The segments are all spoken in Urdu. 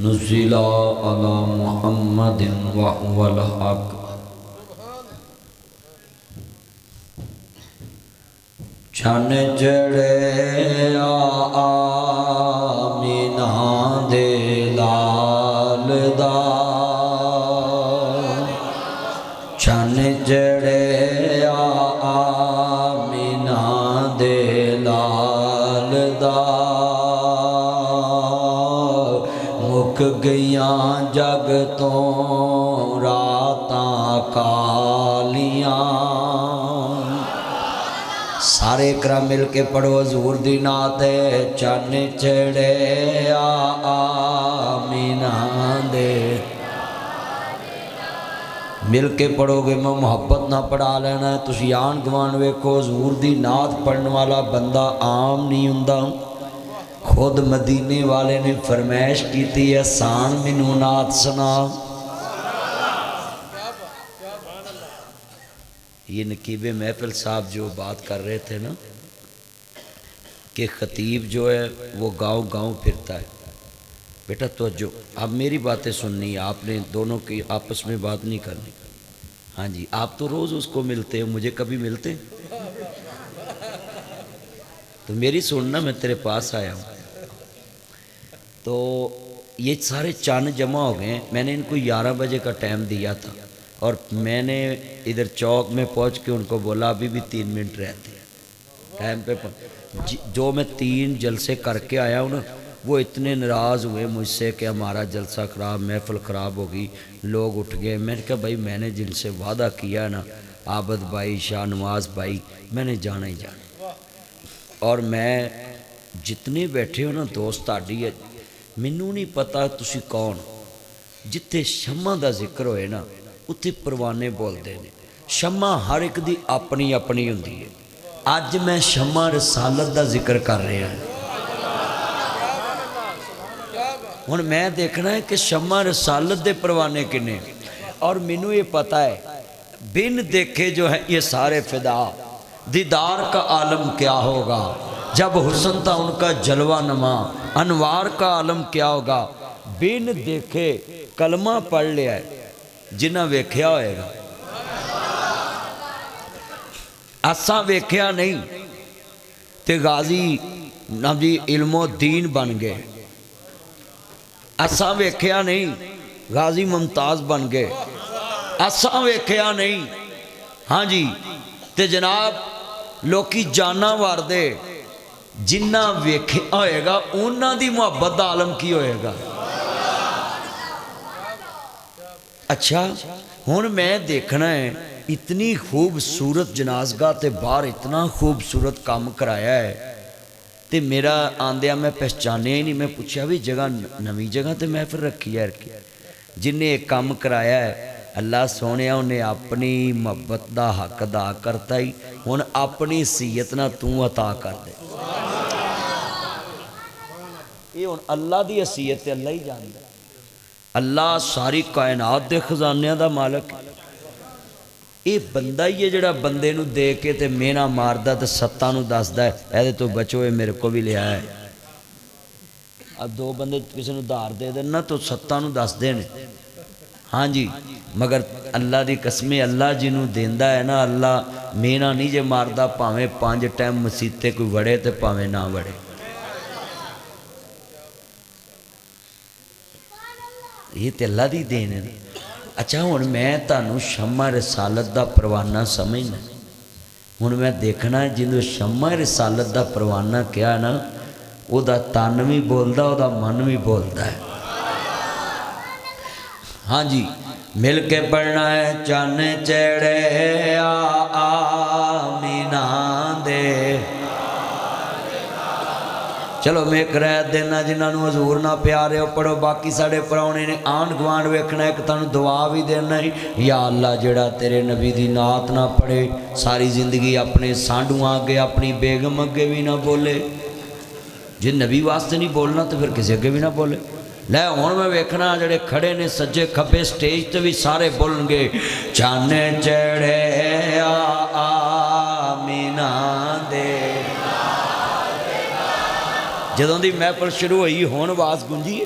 نزل على محمد وهو الحق چن جڑے آمینہ دے لال دا چن جڑے آمینہ دے لال دا مک گیاں جگ تو راتاں کالیاں سارے اقرا مل کے پڑھو حضور دی نعت ہے چن چڑھے آمینہ دے مل کے پڑھو گے میں محبت نہ پڑھا لینا ہے تسی آن گوان ویکھو حضور دی نعت پڑھنے والا بندہ عام نہیں ہوندا خود مدینے والے نے فرمائش کی تھی احسان مینوں نعت سنا یہ نقیب محفل صاحب جو بات کر رہے تھے نا کہ خطیب جو ہے وہ گاؤں گاؤں پھرتا ہے بیٹا توجہ اب میری باتیں سننی آپ نے دونوں کی آپس میں بات نہیں کرنی ہاں جی آپ تو روز اس کو ملتے ہیں مجھے کبھی ملتے تو میری سننا میں تیرے پاس آیا ہوں تو یہ سارے چاند جمع ہو گئے ہیں میں نے ان کو 11 بجے کا ٹائم دیا تھا اور میں نے ادھر چوک میں پہنچ کے ان کو بولا ابھی بھی 3 منٹ رہتے ہیں ٹائم پہ جو میں 3 جلسے کر کے آیا ہوں نا وہ اتنے ناراض ہوئے مجھ سے کہ ہمارا جلسہ خراب محفل خراب ہوگی لوگ اٹھ گئے میں نے کہا بھائی میں نے جن سے وعدہ کیا ہے نا عابد بھائی شاہ نواز بھائی میں نے جانا ہی جانا اور میں جتنے بیٹھے ہو نا دوست آڈی ہے مینوں نہیں پتا تسی کون جتھے شمع دا ذکر ہوئے نا اتھے پروانے بول دے نے شمع ہر ایک دی اپنی اپنی ہوندی ہے آج میں شمع رسالت دا ذکر کر رہے ہیں ہن میں دیکھنا ہے کہ شمع رسالت دے پروانے کنے اور مینوں یہ پتہ ہے بن دیکھے جو ہیں یہ سارے فدا دیدار کا عالم کیا ہوگا جب حسن تھا ان کا جلوہ نما انوار کا عالم کیا ہوگا بن دیکھے کلمہ پڑھ لیا ہے جنہ ویکھیا ہوئے گا اساں ویکھیا نہیں تے غازی نبی علم و دین بن گئے اساں ویکھیا نہیں غازی ممتاز بن گئے اساں ویکھیا نہیں ہاں جی تے جناب لوکی جانا وار دے جنہ ویکھیا ہوئے گا انہاں دی محبت دا عالم کی ہوئے گا اچھا ہون میں دیکھنا ہے اتنی خوبصورت جنازگاہ تے باہر اتنا خوبصورت کام کرایا ہے تے میرا آندیا میں پہچانے ہی نہیں میں پوچھا بھی جگہ نوی جگہ تے محفل رکھی ہے جن نے ایک کام کرایا ہے اللہ سونے انہیں اپنی محبت دا حق ادا کرتا ہی ہون اپنی حیثیت نہ تو عطا کر دے یہ ہون اللہ دی حیثیت اللہ ہی جانتا ہے اللہ ساری کائنات دے خزانے دا مالک یہ بندہ ہی ہے جڑا بندے نو دے کے تے مینا ماردہ تے ستاں نو دسدا ہے ایدے تو بچو ہے میرے کو بھی لیا ہے اب 2 بندے کسی نو دار دے دینا تو ستاں نو دس دینے ہاں جی مگر اللہ دی قسمیں اللہ جنوں دیندہ ہے نا اللہ مینا نہیں جے ماردہ پاویں 5 ٹائم مسیتے کوئی وڑے تے پاویں نہ وڑے یہ تے اللہ دی دین ہے اچھا ہوں میں تانوں شمع رسالت دا پروانہ سمجھنا ہوں میں دیکھنا ہے جنہوں شمع رسالت دا پروانہ کیا نا او دا تن بھی بولدا او دا من بھی بولدا ہے ہاں جی مل کے پڑھنا ہے چن چڑھے آمینہ دے چلو میں ایک رہ دینا جنہوں حضور نہ پیارے ہو پڑھو باقی ساڑے پراؤنے نے آنڈ گوانڈ ویکھنا ہے کہ تانوں دعا بھی دینا ہے یا اللہ جڑا تیرے نبی دی نعت نہ پڑھے ساری زندگی اپنے سانڈوں آگے اپنی بیگم اگے بھی نہ بولے جن نبی واسطے نہیں بولنا تو پھر کسی اگے بھی نہ بولے لے ہون میں ویکھنا جڑے کھڑے نے سجے کھپے سٹیج تے بھی سارے بولن گے چن چڑھے آمینہ دے جدوں دی محفل شروع ہوئی ہون آواز گونجی ہے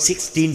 16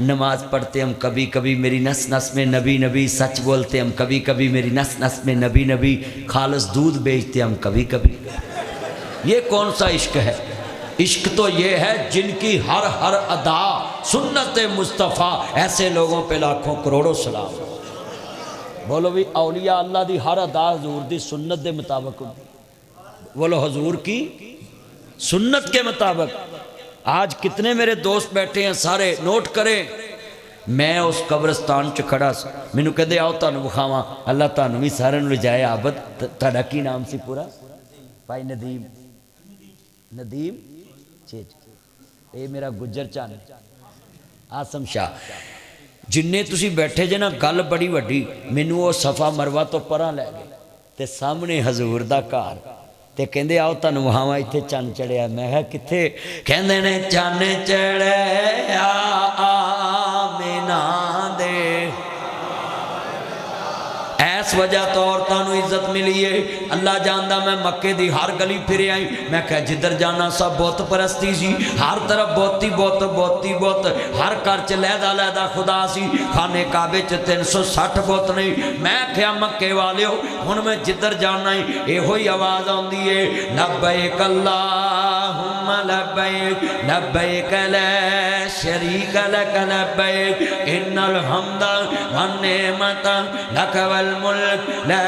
نماز پڑھتے ہم کبھی کبھی میری نس نس میں نبی نبی، سچ بولتے ہم کبھی کبھی میری نس نس میں نبی نبی، خالص دودھ بیچتے ہم کبھی کبھی۔ یہ کون سا عشق ہے؟ عشق تو یہ ہے جن کی ہر ہر ادا سنت مصطفیٰ، ایسے لوگوں پہ لاکھوں کروڑوں سلام۔ بولو بھی اولیاء اللہ دی ہر ادا حضور دی سنت دے مطابق ہوتی، بولو حضور کی سنت کے مطابق۔ آج کتنے میرے دوست بیٹھے ہیں، سارے نوٹ کریں، میں اس قبرستان چ کھڑا سا، مینوں کہندے آؤ تانوں وکھاواں، اللہ تانوں بھی سارے نوں لجائے عابد۔ تہاڈا کی نام سی پورا؟ بھائی ندیم، ندیم جی اے میرا گجر چان آسم شاہ۔ جننے تسی بیٹھے جے نا، گل بڑی وڈی، مینوں وہ صفا مروہ تو پراں لے گئے تے سامنے حضور دا گھر، تے کہندے آؤ تانوں وہاواں ایتھے چن چڑھیا۔ میں کہا کتھے؟ کہندے نے چن چڑھیا آمینہ دے، اس وجہ تو عورتوں عزت ملی ہے۔ اللہ جاندا میں مکے دی ہر گلی پھرے آئی، میں کہا جدھر جانا سب بت پرستی سی، ہر طرف بوتی بت بوتی بت، ہر گھر چ لہدا لہدا خدا سی، خانے کعبے چ 360 بت نہیں۔ میں کہا مکے والیو ہن میں جدھر جانا ہی ایہو ہی آواز آندی ہے، لبیک اللہم لبیک لبیک لا شریک لک لبیک ان الحمد والنعمت لک والملک لا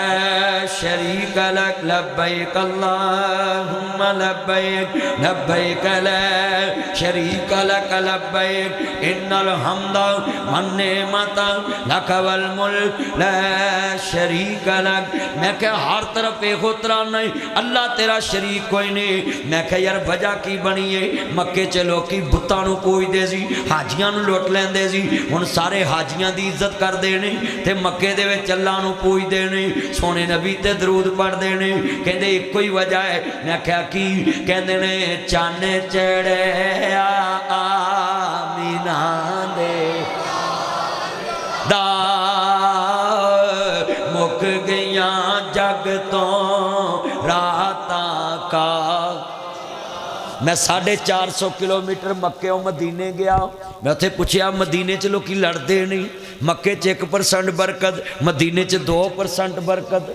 شریک لک لبیک اللہم لبیک لبیک لا شریک لک لبیک ان الحمد والنعمت لک والملک لا شریک لک۔ میں کہ ہر طرف ایک اترا نہیں، اللہ تیرا شریک کوئی نہیں۔ میں کہ یار وجہ کی بنی ہے؟ مکے چ لوکی بتاں نوں پوجدے سی، حاجیاں نوں لٹ لیندے سی، ہن سارے حاجیاں دی عزت کردے نے تے مکے دے وچ اللہ نوں پوجدے نے، سونے نبی تے درود پڑھدے نے۔ کہندے ایک کوئی وجہ ہے۔ میں کہا کی؟ کہندے نے چن چڑھیا آمینہ دے دا، مک گیاں جگ تو راتاں کا۔ میں 450 کلومیٹر مکے و مدینے گیا، میں اتھے پوچھیا مدینے چ لوکی لڑدے نہیں، مکے چ 1% برکت، مدینے چ 2% برکت۔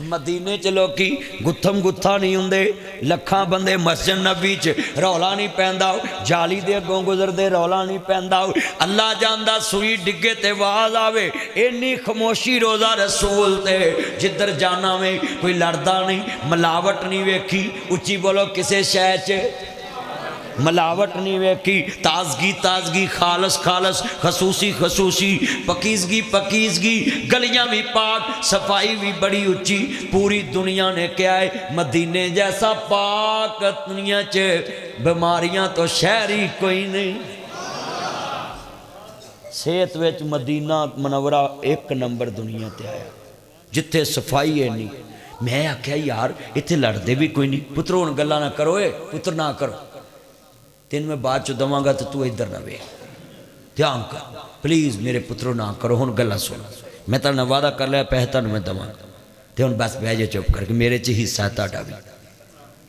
مدینے چ لوکی گتھم گتھا نہیں ہوندے، لکھاں بندے مسجد نبی چ رولا نہیں پیندا، جالی دے اگوں گزردے رولا نہیں پیندا۔ اللہ جاندا سوئی ڈگے تے واز آوے، اینی خاموشی روزہ رسول تے، جدھر جانا میں کوئی لڑدا نہیں، ملاوٹ نہیں ویکھی۔ اچھی بولو کسے شے چ ملاوٹ نہیں ویکھی، تازگی تازگی، خالص خالص، خصوصی خصوصی، پکیزگی پکیزگی، گلیاں بھی پاک، صفائی بھی بڑی اچھی۔ پوری دنیا نے کیا ہے مدینے جیسا پاک دنیا چ بیماریاں تو شہر ہی کوئی نہیں۔ صحت وچ مدینہ منورہ 1 نمبر دنیا تے آیا، جتھے صفائی ہے نہیں۔ میں آکھیا یار اتھے لڑدے بھی کوئی نہیں، پترو ہن گلاں نہ کرو، پتر نہ کرو، تین میں بعد چ دواں گا تو ادھر نہ ویکھ، دھیان کر پلیز میرے پترو نہ کرو، ہن گلاں سن، میں تاں وعدہ کر لیا پیسے تانوں میں دواں گا، تے ہن بس بہ جے چپ کر کے، میرے چ حصہ ہے تہاڈا بھی،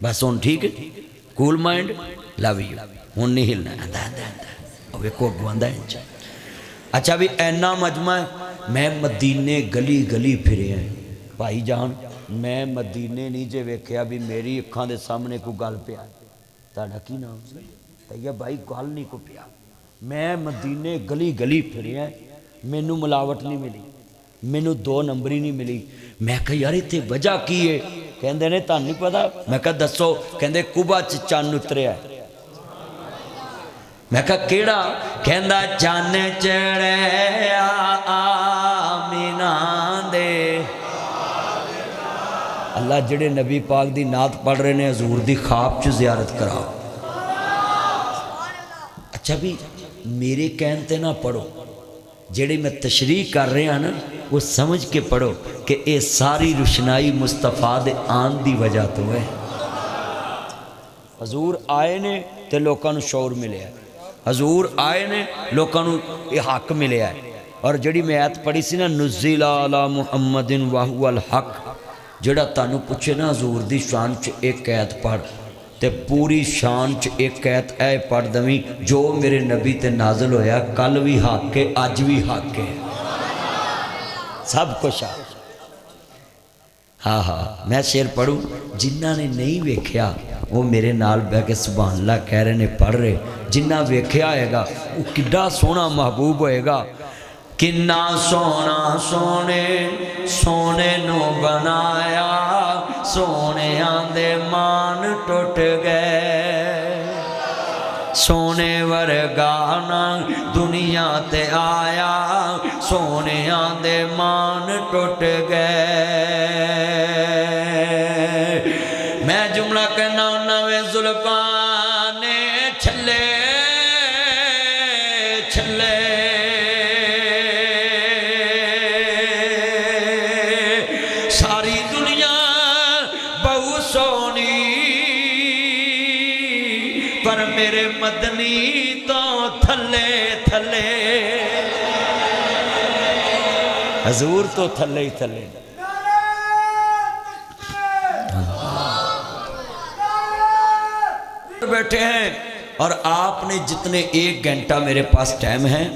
بس ہن ٹھیک ہے، کول مائنڈ لو یو، ہن نہیں ہلنا آندا آندا آندا، او ویکھو اگوں آندا ہے۔ اچھا بھی اینا مجمع ہے، میں مدینے گلی گلی پھرے ہیں بھائی جان، میں مدینے نہیں جے ویکھیا بھی میری اکھاں دے سامنے کوئی گل پیا، تہاڈا کی نام سی؟ کہیا بھائی گل نہیں کو پیا، میں مدینے گلی گلی پھریا، مینوں ملاوٹ نہیں ملی، مینوں 2 نمبری نہیں ملی۔ میں کہا یار اتنے وجہ کی ہے؟ کہندے نے تہانوں نہیں پتا؟ میں کہا دسو، کہندے کوبا چ چن اتریا ہے۔ میں کہا کیڑا؟ کہندا چن چڑھیا آمینہ دے۔ اللہ جڑے نبی پاک دی نعت پڑھ رہے نے حضور دی خواب چ زیارت کراؤ۔ اچھا بھی میرے کہن تے نہ پڑھو، جڑے میں تشریح کر رہے ہیں نا وہ سمجھ کے پڑھو کہ اے ساری روشنائی مصطفیٰ دے آن دی وجہ تو ہے۔ حضور آئے نے تے لوکاں نوں شعور ملیا ہے، حضور آئے نے لوکاں نوں یہ حق ملیا ہے۔ اور جڑی میں آیت پڑھی سی نا نزل علی محمد وہو الحق، جڑا تانوں پوچھے نا حضور دی شان چ ایک آیت پڑھ، تے پوری شان چ ایک ایت اے پڑھ دویں جو میرے نبی تے نازل ہویا کل بھی حق ہے اج بھی حق ہے سب کچھ آ ہاں ہاں میں شعر پڑھوں جنہ نے نہیں ویکھیا وہ میرے نال بہ کے سبحان اللہ کہہ رہے نے پڑھ رہے جنہ ویکھیا ہوئے گا وہ کڈا سونا محبوب ہوئے گا کنا سونا سونے سونے نو بنایا سونے آندے مان ٹوٹ گئے سونے ورگانا دنیا تے آیا سونے آندے مان ٹوٹ گئے میں جملہ کہنا نوے زلفان چھلے چھلے ساری دنیا بہو سونی پر میرے مدنی تو تھلے تھلے حضور تو تھلے ہی تھلے بیٹھے ہیں اور آپ نے جتنے ایک گھنٹہ میرے پاس ٹائم ہے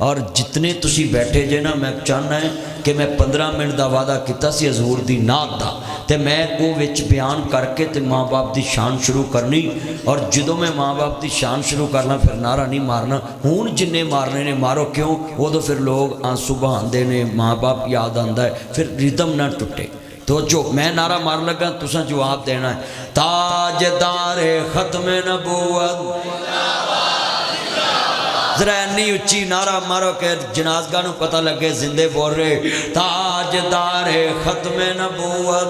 اور جتنے تسی بیٹھے جے نا میں چاہنا ہے کہ میں 15 منٹ دا وعدہ کیتا سی حضور دی نعت دا تے میں وہ وچ بیان کر کے تے ماں باپ دی شان شروع کرنی اور جدوں میں ماں باپ دی شان شروع کرنا پھر نعرہ نہیں مارنا ہون جننے مارنے نے مارو کیوں وہ تو پھر لوگ آنسو بہاندے نے ماں باپ یاد آندا ہے پھر ریدم نہ ٹوٹے تو جو میں نعرہ مار لگا تساں جواب دینا ہے تاجدار ختم نبوت ذرا انی اچھی نعرہ مارو کہ جنازگاہ نو پتہ لگے زندے بول رہے تاجدار ختم نبوت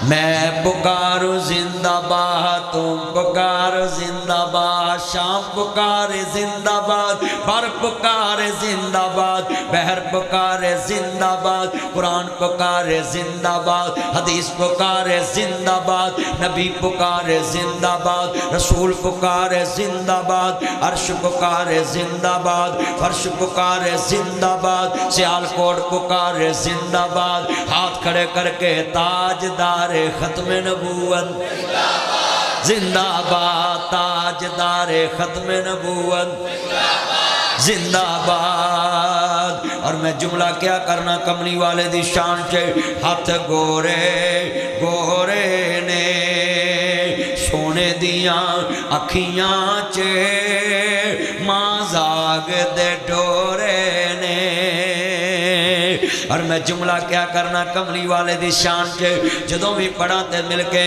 میں پکاروں زندہ باد تم پکارو زندہ باد شام پکارے زندہ باد بر پکارے زندہ باد بحر پکارے زندہ باد قرآن پکارے زندہ باد حدیث پکارے زندہ باد نبی پکارے زندہ باد رسول پکارے زندہ باد عرش پکارے زندہ باد فرش پکارے زندہ باد سیال کوٹ پکارے زندہ باد ہاتھ کھڑے کر کے تاجدار ختم نبوت زندہ باد تاجدار ختم نبوت زندہ باد اور میں جملہ کیا کرنا کملی والے دی شان چے ہاتھ گورے گورے نے سونے دیاں اکھیاں چے ماں زاگ دے ڈورے نے اور میں جملہ کیا کرنا کملی والے دی شان چے جدوں بھی پڑھا تے مل کے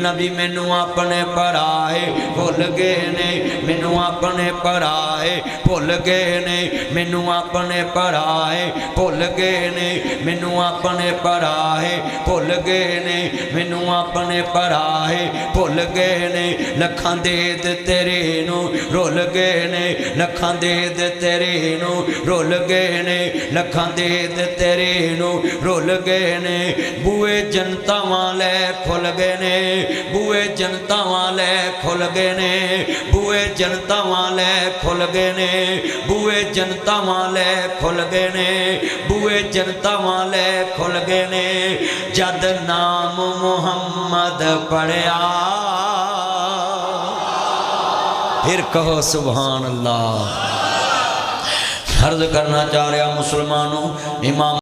نبی مینوں اپنے پرائے بھول گئے نے مینوں اپنے پرائے بھول گئے نے مینوں اپنے پرائے بھول گئے نے مینوں اپنے پرائے بھول گئے نے مینوں اپنے پرائے بھول گئے نے لکھاں دید تیرے نو رول گئے نے لکھاں دید تیرے نو رول گئے نے لکھاں دید تیرے نو رول گئے نے بوئے جنتا والے کھل گئے نے بوئے جنتا والے کھل گئے نے بوئے جنتا والے کھل گئے نے بوئے جنتا والے کھل گئے نے بوئے جنتا والے کھل گئے نے جد نام محمد پڑھیا پھر کہو سبحان اللہ عرض کرنا چاہ رہا مسلمانوں امام